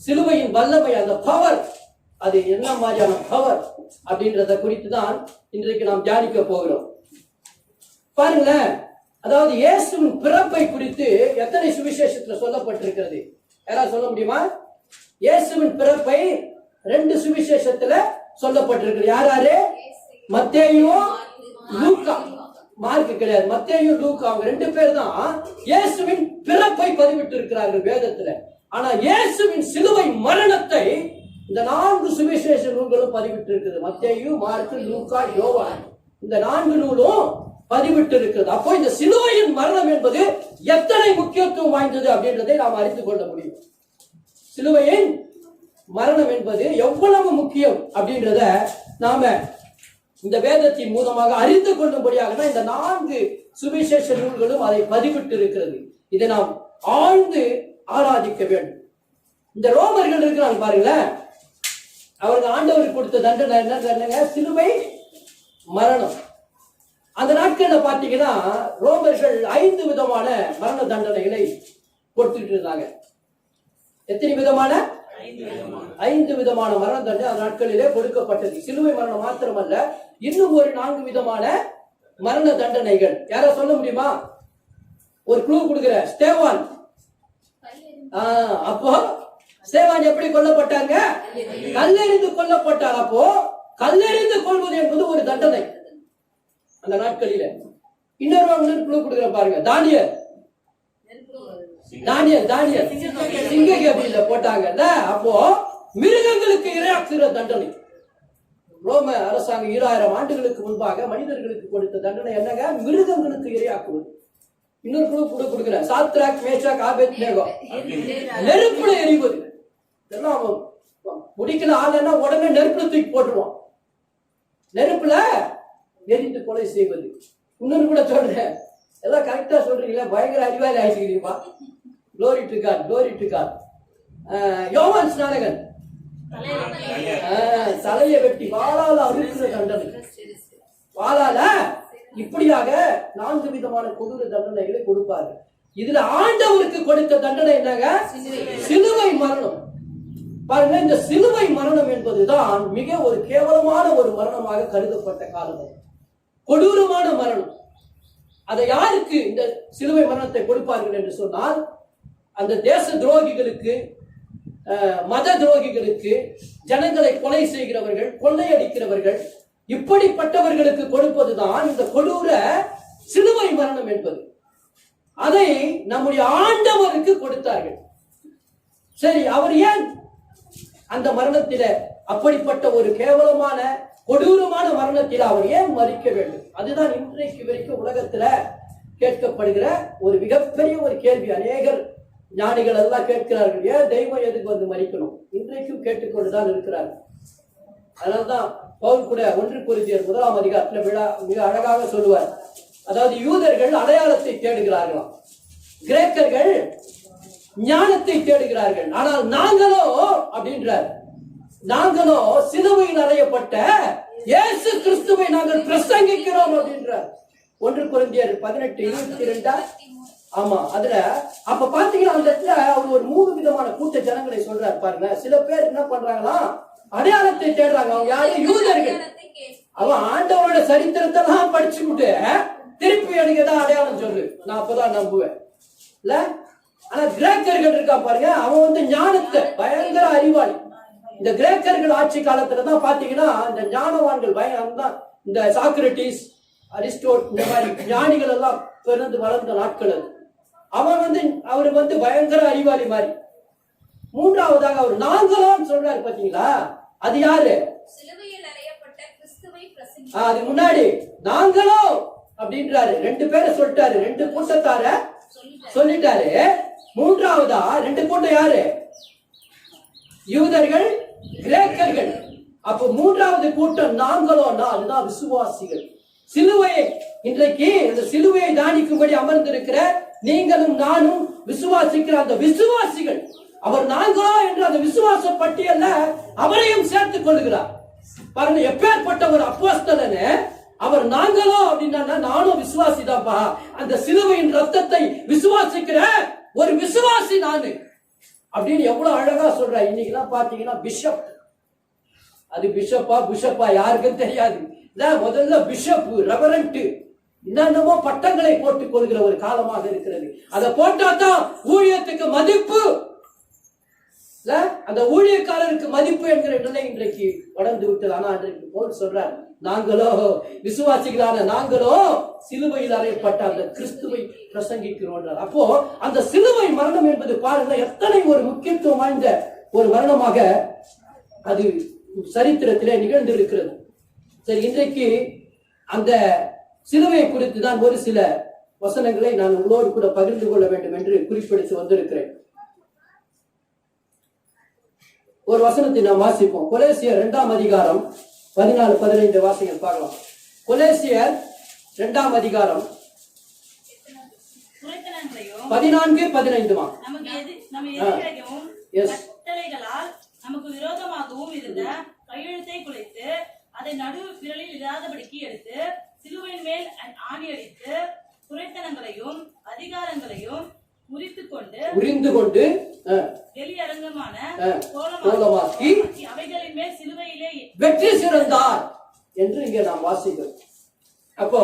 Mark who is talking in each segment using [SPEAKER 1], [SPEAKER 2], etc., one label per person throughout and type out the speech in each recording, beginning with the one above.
[SPEAKER 1] சிலுவையின் வல்லமை, அந்த பவர், அது என்ன மாதிரியான பவர் அப்படின்றத குறித்து தான் இன்றைக்கு நாம் தியானிக்க போகிறோம். பாருங்களேன், அதாவது இயேசுவின் பிறப்பை குறித்து எத்தனை சுவிசேஷத்துல சொல்லப்பட்டிருக்கிறது? யாராவது சொல்ல முடியுமா? இயேசுவின் பிறப்பை 2 சுவிசேஷத்துல சொல்லப்பட்டிருக்கிறது. யாராரு? மத்தேயும் லூக்கா. மார்க்கு கிடையாது, மத்தேயும் லூக்கா, அவங்க 2 பேர் தான் இயேசுவின் பிறப்பை பதிவிட்டு இருக்கிறார்கள் வேதத்துல. ஆனா இயேசுவின் சிலுவை மரணத்தை இந்த 4 சுவிசேஷ நூல்களும் பதிவிட்டு இருக்குது. மத்தேயு, மார்க்கு, லூக்கா, யோவான், இந்த 4 நூலும் பதிவிட்டு இருக்கிறது. அப்போ இந்த சிலுவையின் மரணம் என்பது எத்தனை முக்கியத்துவம் வாய்ந்தது அப்படின்றதை நாம் அறிந்து கொள்ள முடியும். சிலுவையின் மரணம் என்பது எவ்வளவு முக்கியம் அப்படின்றத நாம இந்த வேதத்தின் மூலமாக அறிந்து கொள்ளும்படியாக இந்த 4 சுவிசேஷ நூல்களும் அதை பதிவிட்டு இருக்கிறது. இதை நாம் ஆழ்ந்து ஆராதிக்க வேண்டும். இந்த ரோமர்கள் இருக்கிறாங்க பாருங்களேன், அவருக்கு ஆண்டவருக்கு கொடுத்த தண்டனை என்ன தண்டனை? சிலுவை மரணம். அந்த நாட்கள்ல பாத்தீங்கன்னா ரோமர்கள் 5 விதமான மரண தண்டனைகளை கொடுத்துட்டு இருந்தாங்க. எத்தனை விதமான? 5 விதமான மரண தண்டனை அந்த நாட்களிலே கொடுக்கப்பட்டது. சிலுவை மரணம் மாத்திரமல்ல, இன்னும் ஒரு 4 விதமான மரண தண்டனைகள். யாரா சொல்ல முடியுமா? ஒரு க்ளூ கொடுக்கிற. ஸ்டேவான். அப்போ ஸ்டேவான் எப்படி கொல்லப்பட்டாங்க? கல்லெறிந்து கொல்லப்பட்டார். அப்போ கல்லெறிந்து கொள்வது என்பது ஒரு தண்டனை அந்த நாட்களில. இன்னொரு க்ளூ கொடுக்கிற பாருங்க. தானியல் சிங்க கேபில போட்டாங்கல்ல, அப்போ மிருகங்களுக்கு இரையாக்குகிற தண்டனை. ரோம அரசாங்கம் 2000 ஆண்டுகளுக்கு முன்பாக மனிதர்களுக்கு கொடுத்த தண்டனை என்னங்க? மிருகங்களுக்கு இரையாக்குவது. இன்னொரு குழு கொடுக்கிற. சாத்ராக், மேஷாக், ஆபேத்நேகோ, நெருப்புல எரிவது. இதெல்லாம் முடிக்கல ஆளுன்னா உடனே நெருப்புல தூக்கி போட்டுருவான். நெருப்புல எரிந்து கொலை செய்வது. இன்னொரு கூட சொல்றேன், எல்லாம் கரெக்டா சொல்றீங்களா? பயங்கர அறிவாளி ஆயிட்டுக்கிறீங்கப்பா. Glory to God, glory to God. யோவான் ஸ்நானகன் தலையை வெட்டி வாளால அறுக்கிற தண்டனை. வாளால இப்படியாக 4 விதமான கொடூர தண்டனைகளை கொடுப்பார்கள். இதுல ஆண்டவருக்கு கொடுத்த தண்டனை என்னங்க? சிலுவை மரணம். பாருங்க, இந்த சிலுவை மரணம் என்பதுதான் மிக ஒரு கேவலமான ஒரு மரணமாக கருதப்பட்ட காலம், கொடூரமான மரணம். அதை யாருக்கு இந்த சிலுவை மரணத்தை கொடுப்பார்கள் என்று சொன்னால், அந்த தேச துரோகிகளுக்கு, மத துரோகிகளுக்கு, ஜனங்களை கொலை செய்கிறவர்கள், கொள்ளையடிக்கிறவர்கள், இப்படிப்பட்டவர்களுக்கு கொடுப்பதுதான் இந்த கொடூர சிலுவை மரணம் என்பது. அதை நம்முடைய ஆண்டவருக்கு கொடுத்தார்கள். சரி, அவர் ஏன் அந்த மரணத்தில, அப்படிப்பட்ட ஒரு கேவலமான கொடூரமான மரணத்தில் அவர் ஏன் மறிக்க வேண்டும்? அதுதான் இன்றைக்கு வரைக்கும் உலகத்துல கேட்கப்படுகிற ஒரு மிகப்பெரிய ஒரு கேள்வி. அநேகர் ஞானிகள் எல்லாம் கேட்கிறார்கள், ஏன் தெய்வம் எதுக்கு வந்து மறிக்கணும்? இன்றைக்கும் கேட்டுக்கொண்டுதான் இருக்கிறார்கள். அதனால்தான் பவுல் கூட 1 கொரிந்தியர் 1ஆம் அதிகாரத்துல மிக அழகாக சொல்லுவார். அதாவது யூதர்கள் அடையாளத்தை தேடுகிறார்களாம், கிரேக்கர்கள் ஞானத்தை தேடுகிறார்கள், ஆனால் நாங்களோ அப்படின்றார், நாங்களோ சிலுவையில் அறையப்பட்ட இயேசு கிறிஸ்துவை நாங்கள் பிரசங்கிக்கிறோம் அப்படின்றார். 1 கொரிந்தியர் 18:22. ஆமா, அதுல அப்ப பாத்தீங்கன்னா அந்த இடத்துல அவர் ஒரு 3 விதமான கூட்ட ஜனங்களை சொல்றாரு பாருங்க. சில பேர் என்ன பண்றாங்களா? அடையாளத்தை தேடுறாங்க. அவங்க யாரு? யூதர்கள். அவன் ஆண்டவரோட சரித்திரத்தை எல்லாம் படிச்சுக்கிட்டு திருப்பி எனக்கு ஏதாவது அடையாளம் சொல்லு, நான் அப்பதான் நம்புவேன் இல்ல. ஆனா கிரேக்கர்கள் இருக்கா பாருங்க, அவன் வந்து ஞானத்தை, பயங்கர அறிவாளி. இந்த கிரேக்கர்கள் ஆட்சி காலத்துலதான் பாத்தீங்கன்னா இந்த ஞானவான்கள் பயங்கர, இந்த சாக்ரட்டிஸ், அரிஸ்டோட், இந்த மாதிரி ஞானிகள் எல்லாம் பிறந்து வளர்ந்த நாட்கள் அது. அவர் வந்து பயங்கர அறிவாளி மாதிரி. 3ஆவதாக அவர் நாங்களும் சொல்றாரு பாத்தீங்களா, அது யாரு? அது முன்னாடி நாங்களோ அப்படின்றாரு. 2 பேரை சொல்லிட்டாரு, 2 கூட்டத்தார சொல்லிட்டாரு. 3ஆவதா 2 கூட்டம் யாரு? யூதர்கள், கிரேக்கர்கள். அப்ப 3ஆவது கூட்டம் நாங்களோன்னா அதுதான் விசுவாசிகள். சிலுவையை இன்றைக்கு இந்த சிலுவையை தானிக்கும்படி அமர்ந்திருக்கிற நீங்களும் நானும் விசுவாசிக்கிற அந்த விசுவாசிகள். அவர் நாங்களோ என்ற அந்த விசுவாச பட்டியல்ல அவரையும் சேர்த்துக் கொள்கிறார். பாருங்க, எப்பேற்பட்ட ஒரு அப்போஸ்தலனே அவர் நாங்களோ அப்படின்னா நானும் விசுவாசிதான்ப்பா, அந்த சிலுவையின் ரத்தத்தை விசுவாசிக்கிற ஒரு விசுவாசி நானு. அப்படின்னு எவ்வளவு அழகா சொல்ற. இன்னைக்கு எல்லாம் பாத்தீங்கன்னா பிஷப், அது பிஷப்பா யாருக்கும் தெரியாது. முதல்ல பிஷப், ரெவரண்ட், என்னென்னமோ பட்டங்களை போட்டுக் கொள்கிற ஒரு காலமாக இருக்கிறது. அதை போட்டாதான் ஊழியத்துக்கு மதிப்பு, அந்த ஊழியக்காரருக்கு மதிப்பு என்கிற நிலை இன்றைக்கு வளர்ந்து விட்டது. ஆனா இன்றைக்கு போல் சொல்றார், நாங்களோ விசுவாசிகளான நாங்களோ சிலுவையில் அறையப்பட்ட அந்த கிறிஸ்துவை பிரசங்கிக்கிறோம். அப்போ அந்த சிலுவை மரணம் என்பது பாருங்க எத்தனை ஒரு முக்கியத்துவம் வாய்ந்த ஒரு மரணமாக அது சரித்திரத்திலே நிகழ்ந்து இருக்கிறது. சரி, இன்றைக்கு அந்த சிலுவை குறித்து தான் ஒரு சில வசனங்களை நான் உங்களோடு கூட பகிர்ந்து கொள்ள வேண்டும் என்று குறிப்பிட்டு வந்திருக்கிறேன். ஒரு வசனத்தை நாம் வாசிப்போம். கொலேசியர் 2ஆம் அதிகாரம் 14-15 வாசிகள் பார்க்கலாம். கொலேசியர் 2ஆம் அதிகாரம் 14-15.
[SPEAKER 2] நமக்கு விரோதமாகவும் இருந்த கையெழுத்தை குலைத்து அதை நடு விரலில் இல்லாதபடிக்கு எடுத்து சிலுவையின் மேல் ஆணி அடித்து குறைத்தனங்களையும் அதிகாரங்களையும் உரிந்து கொண்டு வெளியரங்கமான கோலமாக்கி அவைகளின் மேல் சிலுவையிலே
[SPEAKER 1] வெற்றி சிறந்தார் என்று இங்கே நாம் வாசிக்கிறோம். அப்போ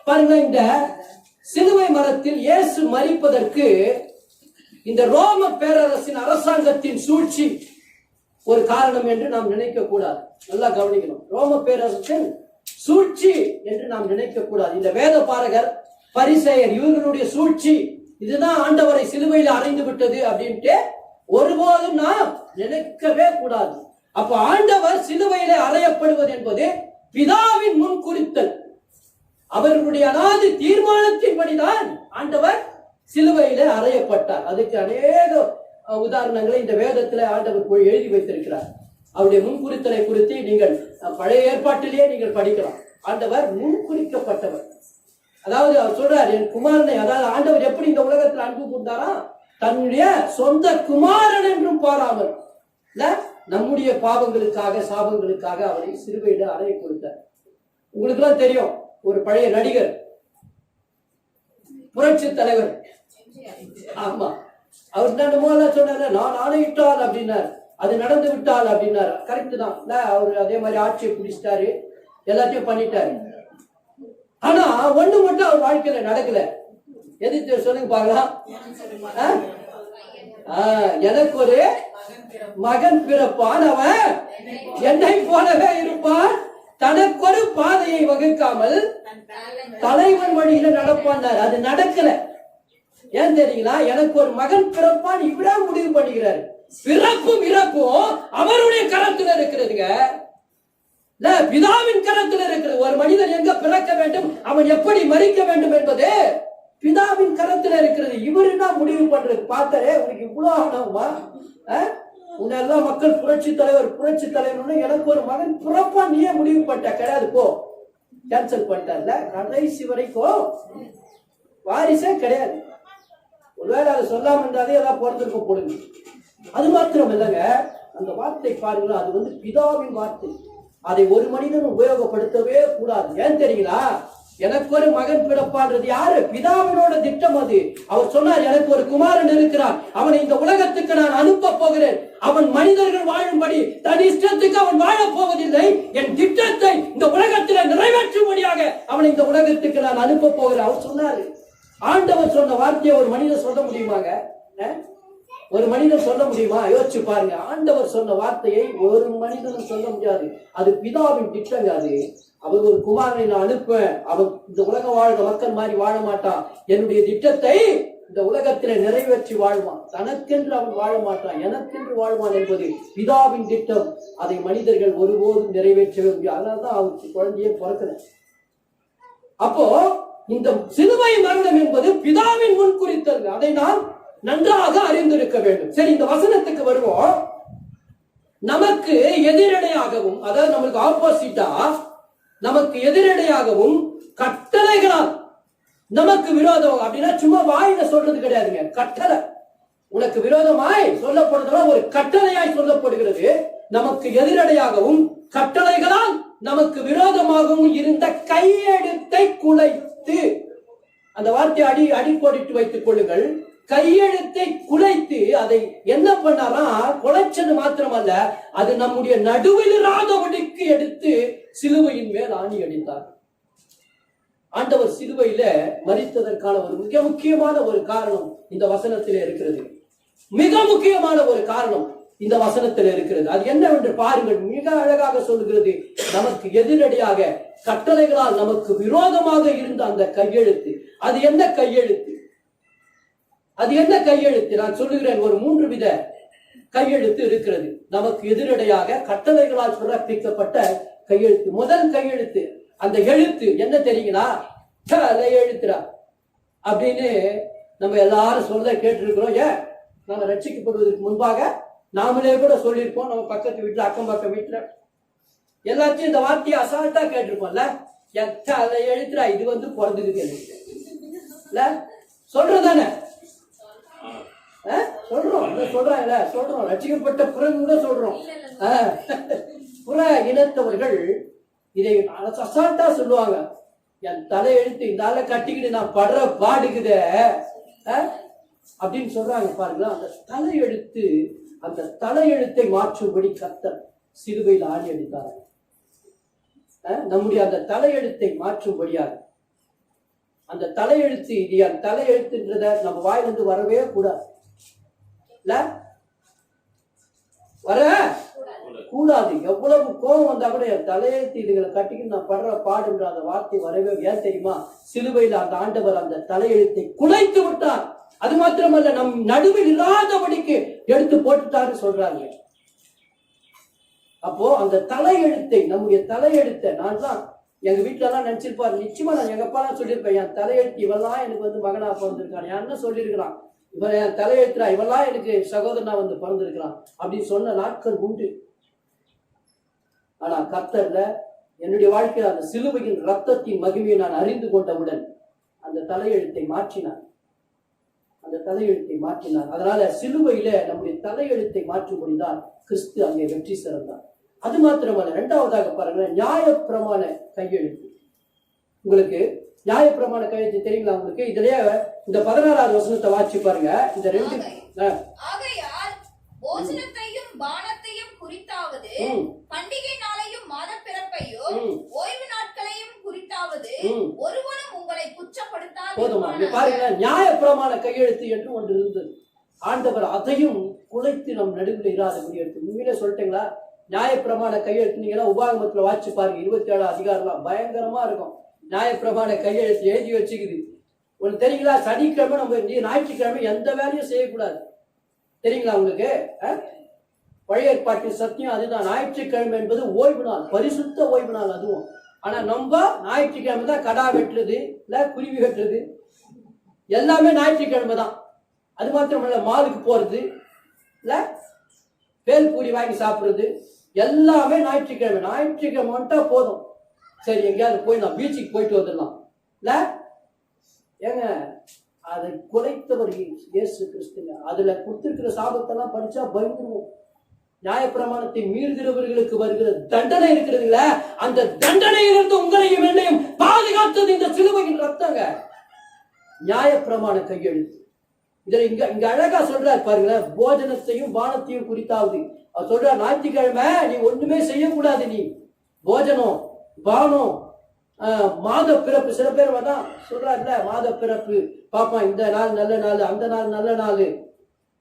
[SPEAKER 1] பாருங்க, இந்த சிலுவை மரத்தில் இயேசு மரிப்பதற்கு இந்த ரோம பேரரசின் அரசாங்கத்தின் சூழ்ச்சி ஒரு காரணம் என்று நாம் நினைக்க கூடாது. நல்லா கவனிக்கணும். ரோம பேரரசின் சூழ்ச்சி என்று நாம் நினைக்க கூடாது. இந்த வேத பாரகர், பரிசேயர் இவர்களுடைய சூழ்ச்சி இதுதான் ஆண்டவரை சிலுவையில் அறைந்து விட்டது அப்படின்ட்டு ஒருபோதும் நாம் நினைக்கவே கூடாது. அப்ப ஆண்டவர் சிலுவையில அறையப்படுவது என்பது பிதாவின் முன் குறித்தல், அவர்களுடைய அனாதி தீர்மானத்தின்படிதான் ஆண்டவர் சிலுவையில அறையப்பட்டார். அதுக்கு அநேக உதாரணங்களை இந்த வேதத்துல ஆண்டவர் எழுதி வைத்திருக்கிறார். அவருடைய முன்குறித்தலை குறித்து நீங்கள் பழைய ஏற்பாட்டிலேயே நீங்கள் படிக்கலாம். ஆண்டவர் முன்குறிக்கப்பட்டவர். அதாவது அவர் சொல்றார், என் குமாரனை, அதாவது ஆண்டவர் எப்படி இந்த உலகத்தில் அன்பு கூர்ந்தாரா, தன்னுடைய சொந்த குமாரன் என்றும் பாராமல் நம்முடைய பாவங்களுக்காக சாபங்களுக்காக அவரை சிலுவையில அறைய கொடுத்தார். உங்களுக்கு எல்லாம் தெரியும், ஒரு பழைய நடிகர், புரட்சி தலைவர், ஆமா, அவர் என்னமோ சொன்னாரு, நான் ஆணையிட்டால் அப்படின்னாரு, அது நடந்து விட்டால் அப்படின்னாரு. கரெக்ட் தான். அவரு அதே மாதிரி ஆட்சியை பிடிச்சிட்டாரு, எல்லாத்தையும் பண்ணிட்டாரு. ஆனா ஒண்ணு மட்டும் அவர் வாழ்க்கையில நடக்கல. எது சொல்லுங்க பார்க்கலாம். எனக்கு ஒரு மகன் பிறப்பான், அவன் என்னை போலவே இருப்பான், தனக்கொரு பாதையை வகுக்காமல் தலைவன் வழியில நடப்பான். அது நடக்கல. ஏன் தெரியுங்களா? எனக்கு ஒரு மகன் பிறப்பான் இவ்வளவு முடிவு பண்ணுகிறாரு. பிறப்பும் இறப்பும் அவருடைய கரத்துல இருக்கிறதுங்க, பிதாவின் கரத்தில் இருக்கிறது. ஒரு மனிதன் எங்க பிறக்க வேண்டும், அவன் எப்படி மரிக்க வேண்டும் என்பது பிதாவின் கரத்தில் இருக்கிறது. இவர் என்ன முடிவு பண்றது? பார்த்தாரே, உனக்கு இவ்வளவு ஆகணுமா? உன்னெல்லாம் மக்கள் புரட்சி தலைவர் எனக்கு ஒரு மகன் பிறப்பான் நீயே முடிவு பண்ண கிடையாது, போ, கேன்சல் பண்ணிட்டார்ல. கடைசி வரைக்கும் வாரிசே கிடையாது. ஒருவேளை அதை சொல்லாம இருந்தாலே ஏதாவது பிறந்திருக்கும் போடுங்க. அது மாத்திரம் இல்லைங்க, அந்த வார்த்தை பாருங்களா, அது பிதாவின் வார்த்தை. அதை ஒரு மனிதன் உபயோகப்படுத்தவே கூடாது. ஏன் தெரியுங்களா? எனக்கு ஒரு மகன் பிறப்பான்றது யாரு? பிதாவினோட திட்டம் அது. அவர் சொன்னார், எனக்கு ஒரு குமாரன் இருக்கிறான், அவனை இந்த உலகத்துக்கு நான் அனுப்ப போகிறேன், அவன் மனிதர்கள் வாழும்படி தன் இஷ்டத்துக்கு அவன் வாழப் போவதில்லை, என் திட்டத்தை இந்த உலகத்தில் நிறைவேற்றும்படியாக அவனை இந்த உலகத்துக்கு நான் அனுப்ப போகிறேன். அவர் சொன்னாரு. ஆண்டவர் சொன்ன வார்த்தையை ஒரு மனிதன் சொல்ல முடியுமாங்க? ஒரு மனிதன் சொல்ல முடியுமா? யோசிச்சு பாருங்க. ஆண்டவர் சொன்ன வார்த்தையை ஒரு மனிதனும் சொல்ல முடியாது. அது பிதாவின் திட்டங்க. அது அவர் ஒரு குமாரனை நான் அனுப்பேன், அவர் இந்த உலகம் வாழ்ற மக்கள் மாதிரி வாழ மாட்டான், என்னுடைய திட்டத்தை இந்த உலகத்திலே நிறைவேற்றி வாழ்வான், தனக்கென்று அவன் வாழ மாட்டான், எனக்கென்று வாழ்வான் என்பது பிதாவின் திட்டம். அதை மனிதர்கள் ஒருபோதும் நிறைவேற்றவே முடியாது. அதனால்தான் அவருக்கு குழந்தையே பிறக்கல. அப்போ இந்த சிலுவை மரணம் என்பது பிதாவின் முன் குறித்தல். அதை நாம் நன்றாக அறிந்திருக்க வேண்டும். சரி, இந்த வசனத்துக்கு வருவோம். நமக்கு எதிரடையாகவும், அதாவது நமக்கு ஆப்போசிட்டா, நமக்கு எதிரடையாகவும் கட்டளைகளால் நமக்கு விரோதம் அப்படின்னா சும்மா வாயில சொல்றது கிடையாதுங்க. கட்டளை உனக்கு விரோதமாய் சொல்லப்படுறதுலாம் ஒரு கட்டளையாய் சொல்லப்படுகிறது. நமக்கு எதிரடையாகவும் கட்டளைகளால் நமக்கு விரோதமாகவும் இருந்த கையெழுத்தை குலைத்து, அந்த வார்த்தையை அடி போடிட்டு வைத்துக் கொள்ளுங்கள். கையெழுத்தை குலைத்து அதை என்ன பண்ணாரா, குலைச்சது மாத்திரமல்ல, அது நம்முடைய நடுவில் இராதபடிக்கு எடுத்து சிலுவையின் மேல் ஆணி அடித்தார். ஆண்டவர் சிலுவையில மரித்ததற்கான ஒரு மிக முக்கியமான ஒரு காரணம் இந்த வசனத்திலே இருக்கிறது. மிக முக்கியமான ஒரு காரணம் இந்த வசனத்தில் இருக்கிறது. அது என்னவென்று பாருங்கள். மிக அழகாக சொல்லுகிறது. நமக்கு எதிரடியாக கட்டளைகளால் நமக்கு விரோதமாக இருந்த அந்த கையெழுத்து, அது என்ன கையெழுத்து? அது என்ன கையெழுத்து? நான் சொல்லுகிறேன், ஒரு 3 வித கையெழுத்து இருக்கிறது. நமக்கு எதிரடையாக கட்டளைகளால் பிறப்பிக்கப்பட்ட கையெழுத்து. முதல் கையெழுத்து, அந்த எழுத்து என்ன தெரியுங்களா? எழுத்துறா அப்படின்னு நம்ம எல்லாரும் சொல்ல கேட்டிருக்கிறோம். ஏன், நம்ம ரட்சிக்கப்படுவதற்கு முன்பாக நாமளே கூட சொல்லியிருப்போம். நம்ம பக்கத்து வீட்டுல, அக்கம் பக்கம் வீட்டுல எல்லாத்தையும் இந்த வார்த்தையை அசால்ட்டா கேட்டிருப்போம்ல. எழுத்துறா, இது வந்து பிறந்ததுக்கு இல்ல சொல்றதானே? சொல்றோம், சொல்றாங்கல்ல, சொல்றோம். ரட்சிக்கப்பட்ட பிறகு கூட சொல்றோம். புற இனத்தவர்கள் இதை அசால்ட்டா சொல்லுவாங்க. என் தலையெழுத்து இந்த ஆளை கட்டிக்கிட்டு நான் படுற பாடுக்குத அப்படின்னு சொல்றாங்க. பாருங்களா, அந்த தலையெழுத்து, அந்த தலையெழுத்தை மாற்றும்படி கர்த்தர் சிலுவையில் ஆணி அடித்தார். நம்முடைய அந்த தலையெழுத்தை மாற்றும்படியாக, அந்த தலையெழுத்து, இது என் தலையெழுத்துன்றத நம்ம வாயிலிருந்து வரவே கூடாது. வர கூடாது. எவ்வளவு கோபம் வந்தா கூட என் தலையெழுத்து இதுகளை கட்டிக்கிட்டு நான் படுற பாடுன்ற அந்த வார்த்தை வரவே. ஏன் தெரியுமா? சிலுவையில் அந்த ஆண்டவர் அந்த தலையெழுத்தை குலைத்து விட்டார். அது மாத்திரமல்ல, நம் நடுவில் இல்லாதபடிக்கு எடுத்து போட்டுட்டாரு சொல்றாங்க. அப்போ அந்த தலையெழுத்தை, நம்முடைய தலையெழுத்தை, நான் தான் எங்க வீட்டுல எல்லாம் நினைச்சிருப்பாரு. நிச்சயமா நான் எங்க அப்பா எல்லாம் சொல்லியிருப்பேன், என் தலையெழுத்து இவெல்லாம் எனக்கு வந்து மகனா பிறந்திருக்கான், என் அண்ணன் சொல்லியிருக்கிறான், இவன் என் தலையெழுத்துறா, இவெல்லாம் எனக்கு சகோதரனா வந்து பிறந்திருக்கிறான் அப்படின்னு சொன்ன நாட்கள் உண்டு. ஆனா கர்த்தர்ல என்னுடைய வாழ்க்கையில் அந்த சிலுவையின் ரத்தத்தின் மகிமையை நான் அறிந்து கொண்டவுடன் அந்த தலையெழுத்தை மாற்றினார். அந்த தலையெழுத்தை மாற்றினார். அதனால சிலுவையில நம்முடைய தலையெழுத்தை மாற்றும்படிதான் கிறிஸ்து அங்கே வெற்றி சிறந்தார். அது மாத்திரமல்ல, 2வதாக பாருங்க, நியாயப்பிரமாண கையெழுத்து. உங்களுக்கு நியாயப்பிரமாண கையெழுத்து தெரியுங்களா? உங்களுக்கு இதுலயே இந்த 16வது வசனத்தை வாசிச்சு பாருங்க. இந்த 2
[SPEAKER 3] போஜனத்தையும் பானத்தையும் குறித்தாவது, பண்டிகை நாளையும் மாத பிறப்பையும் ஓய்வு நாட்களையும் குறித்தாவது ஒருவனும் உங்களை குற்றப்படுத்தாது.
[SPEAKER 1] போதுமா? பாருங்க, நியாயப்பிரமாண கையெழுத்து என்று ஒன்று இருந்தது. ஆண்டவர் அதையும் குலைத்து நம் நடுவில் இராதபடி எடுத்து. உண்மையிலே சொல்லிட்டீங்களா? நியாயப்பிரமாண கையெழுத்து நீங்க உபாகமத்துல வாசிச்சு பாருங்க. 27 அதிகாரம் பயங்கரமா இருக்கும். நியாயப்பிரமாண கையெழுத்து எழுதி வச்சுக்குது. உங்களுக்கு தெரியுங்களா? சனிக்கிழமை நம்ம ஞாயிற்றுக்கிழமை எந்த வேலையும் செய்யக்கூடாது. தெரியுங்களா உங்களுக்கு? பழைய ஏற்பாட்டின் சத்தியம் அதுதான். ஞாயிற்றுக்கிழமை என்பது ஓய்வு நாள், பரிசுத்த ஓய்வு நாள் அதுவும். ஆனா நம்ம ஞாயிற்றுக்கிழமை தான் கடா வெட்டுறது, இல்ல குருவி வெட்டுறது, எல்லாமே ஞாயிற்றுக்கிழமை தான். அது மாத்திரமல்ல, மாலுக்கு போறது, இல்ல பேல் பூரி வாங்கி சாப்பிடுறது, எல்லாமே ஞாயிற்றுக்கிழமை. ஞாயிற்றுக்கிழமை வந்துட்டா போதும், சரி எங்கேயாவது போய் நான் பீச்சுக்கு போயிட்டு வந்துடலாம். இல்ல ஏங்க, அதை குலைத்தவர் இயேசு கிறிஸ்துங்க. அதுல கொடுத்திருக்கிற சாபத்தெல்லாம் படிச்சா பயந்துருவோம். நியாயப்பிரமாணத்தை மீறுகிறவர்களுக்கு வருகிற தண்டனை இருக்கிறதுங்கள, அந்த தண்டனையிலிருந்து உங்களையும் என்னையும் பாதுகாத்தது இந்த சிலுவையின் ரத்தங்க. நியாயப்பிரமாண கையெழுத்து. இதுல இங்க அழகா சொல்றாரு பாருங்களேன், போஜனத்தையும் பானத்தையும் குறித்தாவது. அவர் சொல்றார், ஞாயிற்றுக்கிழமை நீ ஒண்ணுமே செய்யக்கூடாது. நீ போஜனம் பானம் மாத பிறப்பு, சில பேர் தான் சொல்றாருல, மாத பிறப்பு பாப்பா, இந்த நாள் நல்ல நாள், அந்த நாள் நல்ல நாள்,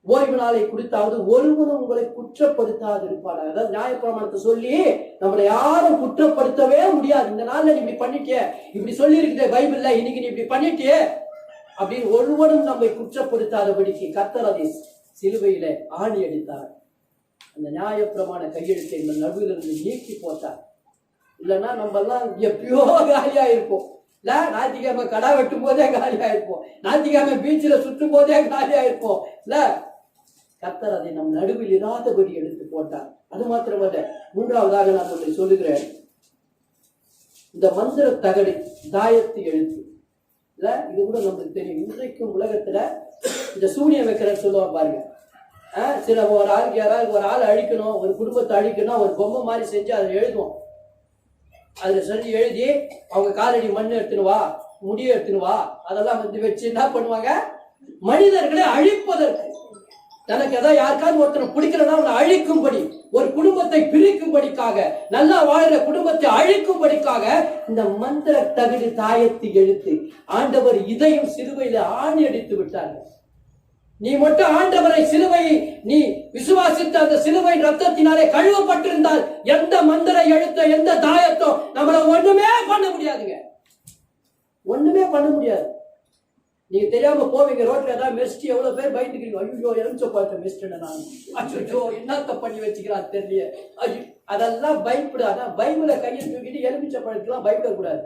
[SPEAKER 1] ஓய்வு நாளை குறித்தாவது ஒருவனும் உங்களை குற்றப்படுத்தாது இருப்பாங்க. அதாவது நியாயப்பிரமாணத்தை சொல்லி நம்மளை யாரும் குற்றப்படுத்தவே முடியாது. இந்த நாள்ல நீ இப்படி பண்ணிட்டிய, இப்படி சொல்லி இருக்குது பைபிள்ல, இன்னைக்கு நீ இப்படி பண்ணிட்டியே அப்படின்னு ஒருவனும் நம்மை குற்றப்படுத்தாதபடிக்கு கர்த்தர் அதை சிலுவையில ஆணி அடித்தார். அந்த நியாயப்பிரமாண கையெழுத்தை நடுவில் இருந்து நீக்கி போட்டார். இல்லைன்னா நம்ம எல்லாம் எப்பயோ காலியா இருப்போம். இல்ல ஞாயிற்றுக்கிழமை கடா வெட்டும் போதே காலியா இருப்போம், ஞாயிற்றுக்கிழமை பீச்சில் சுற்றும் போதே காலியா இருப்போம். இல்ல கர்த்தர் அதை நம் நடுவில் இராதபடி எடுத்து போட்டார். அது மாத்திரமல்ல, 3வதாக நான் ஒன்றை சொல்லுகிறேன். இந்த மந்திர தகடு, தாயத்து எழுத்து, இல்ல இது கூட நமக்கு தெரியும். இன்றைக்கும் உலகத்துல இந்த சூனியம் வைக்கிறன்னு சொல்லுவாங்க பாருங்க. சில ஒரு ஆளுக்கு யாராவது ஒரு ஆள் அழிக்கணும், ஒரு குடும்பத்தை அழிக்கணும், ஒரு பொம்மை மாதிரி செஞ்சு அதை எழுதுவோம். அதுல சொல்லி எழுதி அவங்க காலடி மண் எடுத்துன்னு வா, முடிய எடுத்துன்னு வா, அதெல்லாம் வந்து வச்சு என்ன பண்ணுவாங்க, மனிதர்களை அழிப்பதற்கு. தனக்கு ஏதாவது யாருக்காவது ஒருத்தனை பிடிக்கலன்னா அவனை அழிக்கும்படி, ஒரு குடும்பத்தை பிரிக்கும்படிக்காக, நல்லா வாழ்ற குடும்பத்தை அழிக்கும்படிக்காக இந்த மந்திர தகுதி தாயத்தை எழுத்து ஆண்டவர் இதையும் சிலுவையில ஆணி அடித்து விட்டார்கள். நீ மட்டும் ஆண்டவரை சிலுவையை நீ விசுவாசித்த அந்த சிலுவை ரத்தத்தினாலே கழுவப்பட்டிருந்தால் எந்த மந்திர எழுத்தோ எந்த தாயத்தோ நம்மள ஒண்ணுமே பண்ண முடியாதுங்க. ஒண்ணுமே பண்ண முடியாது. நீங்க தெரியாம போவீங்க, ரோட்ல ஏதாவது மெஸ்ட், எவ்வளவு பேர் பயந்துக்கிறீங்க. ஐயோ எலுமிச்ச பழத்தை மெஸ்ட் நான் அச்சோ என்னத்த பண்ணி வச்சுக்கிறான் தெரியல. ஐயோ அதெல்லாம் பயப்படாத. பைபிளை கையில் தூக்கிட்டு எலுமிச்ச பழத்துலாம் பயப்படக்கூடாது.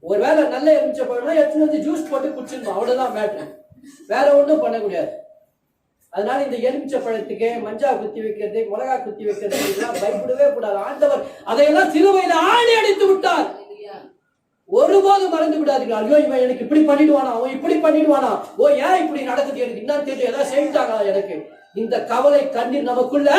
[SPEAKER 1] ஒருவேளை நல்ல எலுமிச்ச பழம்னா எடுத்துன்னு வந்து ஜூஸ் போட்டு குடிச்சிடணும், அவ்வளவுதான் மேட்ரு. வேற ஒண்ணும் பண்ண முடியாது. அதனால இந்த எலுமிச்சை பழத்துக்கு மஞ்சா குத்தி வைக்கிறது, மிளகா குத்தி வைக்கிறது இதெல்லாம் பயப்படவே கூடாது. ஆண்டவர் அதையெல்லாம் சிலுவையில ஆணி அடித்து விட்டார். ஒருபோது மறந்து விடாதீங்க. ஐயோ இவன் எனக்கு இப்படி பண்ணிடுவானா, அவன் இப்படி பண்ணிடுவானா, ஓ ஏன் இப்படி நடக்குது, எனக்கு என்னன்னு தெரியல, ஏதாவது செஞ்சாங்களா எனக்கு. இந்த கவலை கண்ணீர் நமக்குள்ள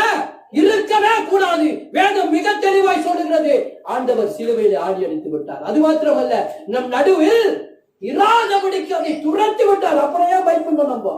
[SPEAKER 1] இருக்கவே கூடாது. வேதம் மிக தெளிவாய் சொல்லுகிறது, ஆண்டவர் சிலுவையில ஆணி அடித்து விட்டார். அது மாத்திரமல்ல, நம் நடுவில் இராதபடிக்கு அதை துரத்தி விட்டார். அப்புறம் ஏன் பயப்படணும் நம்ம?